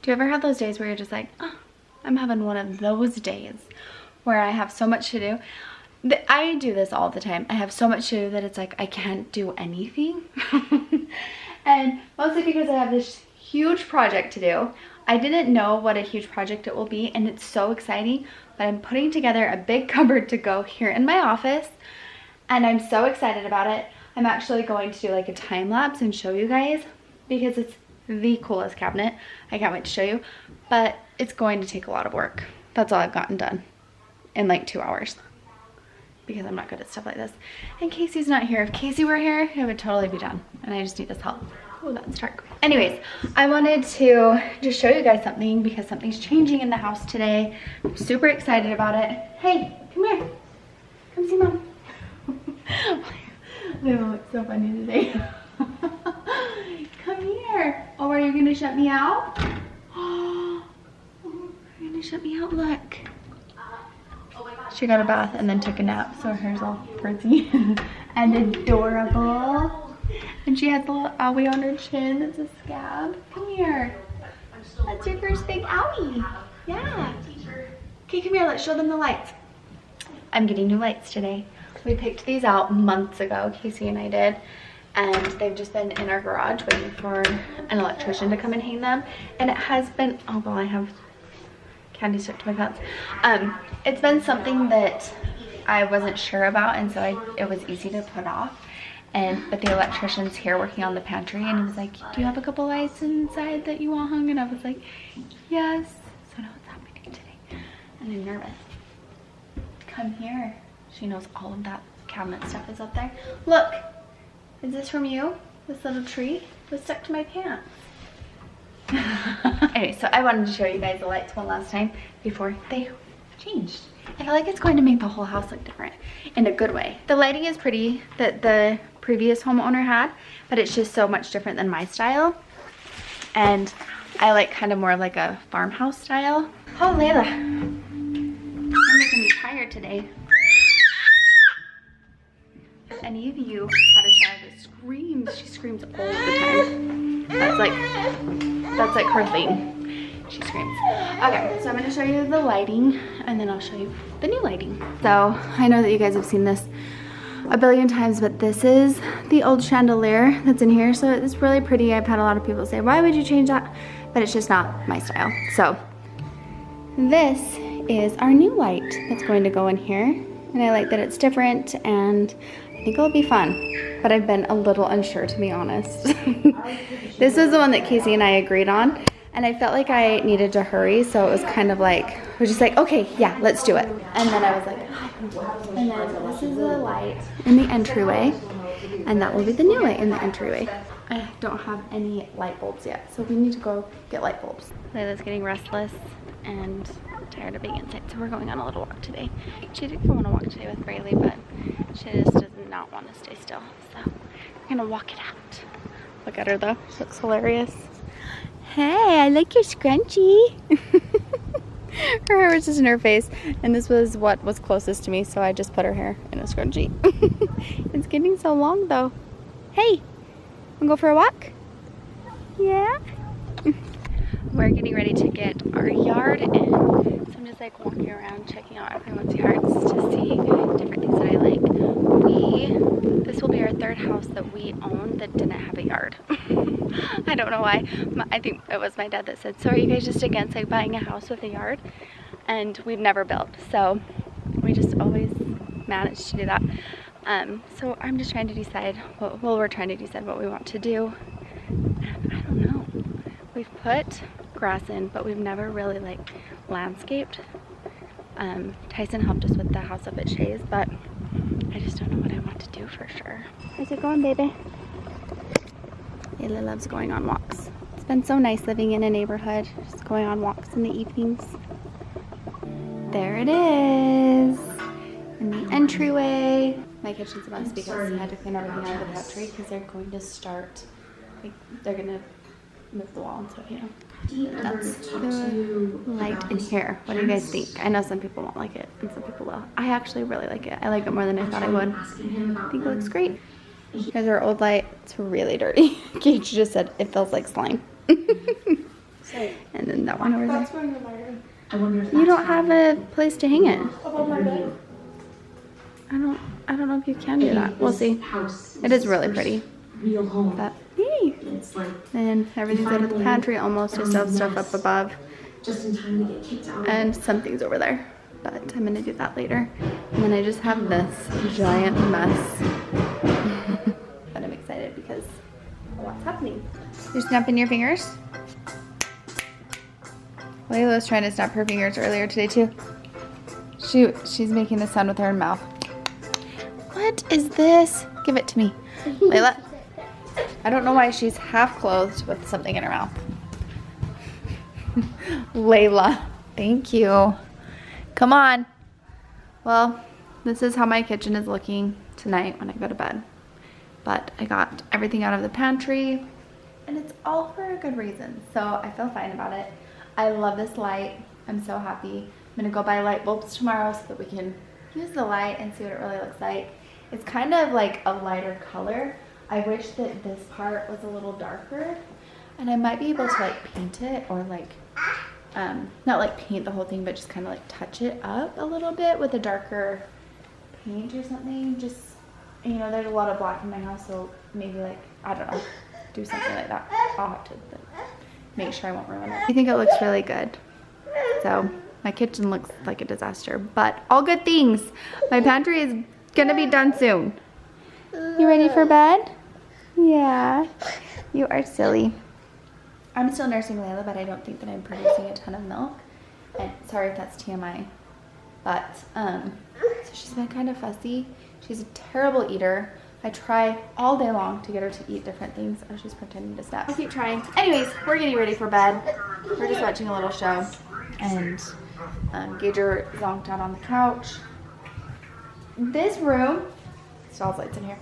Do you ever have those days where you're just like, oh, I'm having one of those days where I have so much to do? I do this all the time. I have so much to do that it's like I can't do anything. And mostly because I have this huge project to do. I didn't know what a huge project it will be, and it's so exciting, but I'm putting together a big cupboard to go here in my office, and I'm so excited about it. I'm actually going to do like a time lapse and show you guys because it's the coolest cabinet. I can't wait to show you, but it's going to take a lot of work. That's all I've gotten done in like 2 hours because I'm not good at stuff like this. And Casey's not here. If Casey were here, it would totally be done, and I just need his help. Oh, that's dark. Anyways, I wanted to just show you guys something because something's changing in the house today. I'm super excited about it. Hey, come here. Come see Mom. They look so funny today. Come here. Oh, are you gonna shut me out? Oh, you're gonna shut me out, look. She got a bath and then took a nap, so her hair's all pretty and adorable. And she has a little owie on her chin that's a scab. Come here. That's your first big owie. Yeah. Okay, come here, let's show them the lights. I'm getting new lights today. We picked these out months ago, Casey and I did. And they've just been in our garage waiting for an electrician to come and hang them. And it has been, oh well, I have candy stuck to my pants. It's been something that I wasn't sure about, and so it was easy to put off. But the electrician's here working on the pantry, and he was like, do you have a couple lights inside that you want hung? And I was like, yes. So now it's happening today, and I'm nervous. Come here. She knows all of that cabinet stuff is up there. Look, is this from you? This little tree was stuck to my pants. Anyway, so I wanted to show you guys the lights one last time before they changed. I feel like it's going to make the whole house look different in a good way. The lighting is pretty that the previous homeowner had, but it's just so much different than my style. And I like kind of more like a farmhouse style. Oh, Layla, you're making me tired today. If any of you had a child that screams, she screams all the time. That's like her thing. She screams. Okay, so I'm going to show you the lighting, and then I'll show you the new lighting. So I know that you guys have seen this a billion times, but this is the old chandelier that's in here. So it's really pretty. I've had a lot of people say, why would you change that? But it's just not my style. So this is our new light that's going to go in here. And I like that it's different, and I think it'll be fun. But I've been a little unsure, to be honest. This was the one that Casey and I agreed on. And I felt like I needed to hurry, so it was kind of like, we're just like, okay, yeah, let's do it. And then I was like, and then this is the light in the entryway, and that will be the new light in the entryway. I don't have any light bulbs yet, so we need to go get light bulbs. Layla's getting restless and tired of being inside, so we're going on a little walk today. She did go on a walk today with Braylee, but she just does not want to stay still, so we're gonna walk it out. Look at her though, she looks hilarious. Hey, I like your scrunchie. Her hair was just in her face, and this was what was closest to me, so I just put her hair in a scrunchie. It's getting so long though. Hey, wanna go for a walk? Yeah? We're getting ready to get our yard in, so I'm just like walking around checking out everyone's yards to see different things that I like. This will be our third house that we own that didn't have a yard. I don't know why. I think it was my dad that said, so are you guys just against like buying a house with a yard? And we've never built, so we just always managed to do that. So I'm just trying to decide, we're trying to decide what we want to do. And I don't know. We've put grass in, but we've never really like landscaped. Tyson helped us with the house up at Shay's, but I just don't know what I want to do for sure. How's it going, baby? Layla loves going on walks. It's been so nice living in a neighborhood, just going on walks in the evenings. There it is, in the entryway. My kitchen's a mess because I had to clean everything out of the pantry because they're going to start, like, they're going to move the wall and stuff, you know. That's the light in here. What do you guys think? I know some people won't like it and some people will. I actually really like it. I like it more than I thought I would. I think it looks great. Here's our old light. It's really dirty. Gage just said it feels like slime. And then that one over there. That's going in my room. I wonder if You don't have a place to hang it. above my bed. I don't know if you can do that. We'll see. It is really pretty. Real home. But yay. It's like And everything's out of the pantry almost. I still have stuff up above. just in time to get kicked out. And something's over there. But I'm gonna do that later. And then I just have this giant mess. But I'm excited because of what's happening. You're snapping your fingers? Layla was trying to snap her fingers earlier today too. She's making a sound with her mouth. What is this? Give it to me. Layla. I don't know why she's half clothed with something in her mouth. Layla. Thank you. Come on. Well, this is how my kitchen is looking tonight when I go to bed. But I got everything out of the pantry and it's all for a good reason. So I feel fine about it. I love this light. I'm so happy. I'm gonna go buy light bulbs tomorrow so that we can use the light and see what it really looks like. It's kind of like a lighter color. I wish that this part was a little darker and I might be able to like paint it or like, not like paint the whole thing, but just kind of like touch it up a little bit with a darker paint or something. Just, you know, there's a lot of black in my house, so maybe like, I don't know, do something like that. I'll have to make sure I won't ruin it. I think it looks really good. So my kitchen looks like a disaster, but all good things. My pantry is gonna be done soon. You ready for bed? Yeah, you are silly. I'm still nursing Layla, but I don't think that I'm producing a ton of milk. And sorry if that's TMI, but so she's been kind of fussy. She's a terrible eater. I try all day long to get her to eat different things. Oh, she's pretending to snap. I keep trying. Anyways, we're getting ready for bed. We're just watching a little show. And Gager zonked out on the couch. This room, stalls lights in here.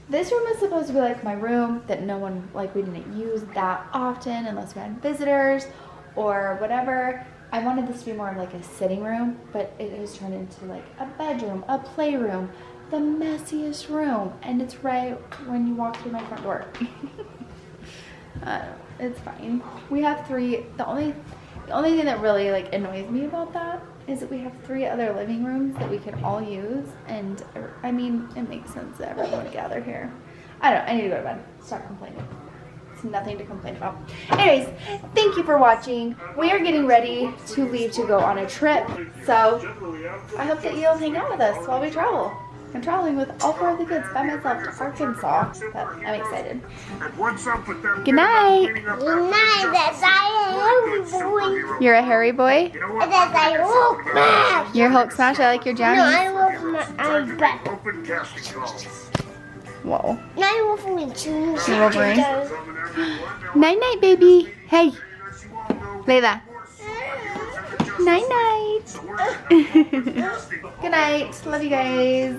This room is supposed to be like my room that no one, like we didn't use that often unless we had visitors or whatever. I wanted this to be more of like a sitting room, but it has turned into like a bedroom, a playroom, the messiest room, and it's right when you walk through my front door. It's fine. We have three. The only thing that really like annoys me about that is that we have 3 other living rooms that we can all use, and I mean it makes sense that everyone would gather here. I don't know, I need to go to bed. Stop complaining. It's nothing to complain about. Anyways, thank you for watching. We are getting ready to leave to go on a trip, so I hope that you'll hang out with us while we travel. I'm traveling with all 4 of the kids by myself to Arkansas, but I'm excited. Good night. Good night, that's I am boy. You're a hairy boy? That's I Hulk smash. You're Hulk smash? I like your No, jammies. I will bet. Whoa. No, I Wolverine. You're Wolverine? Night night, baby. Hey. Layla. Night night. Good night. Love you guys.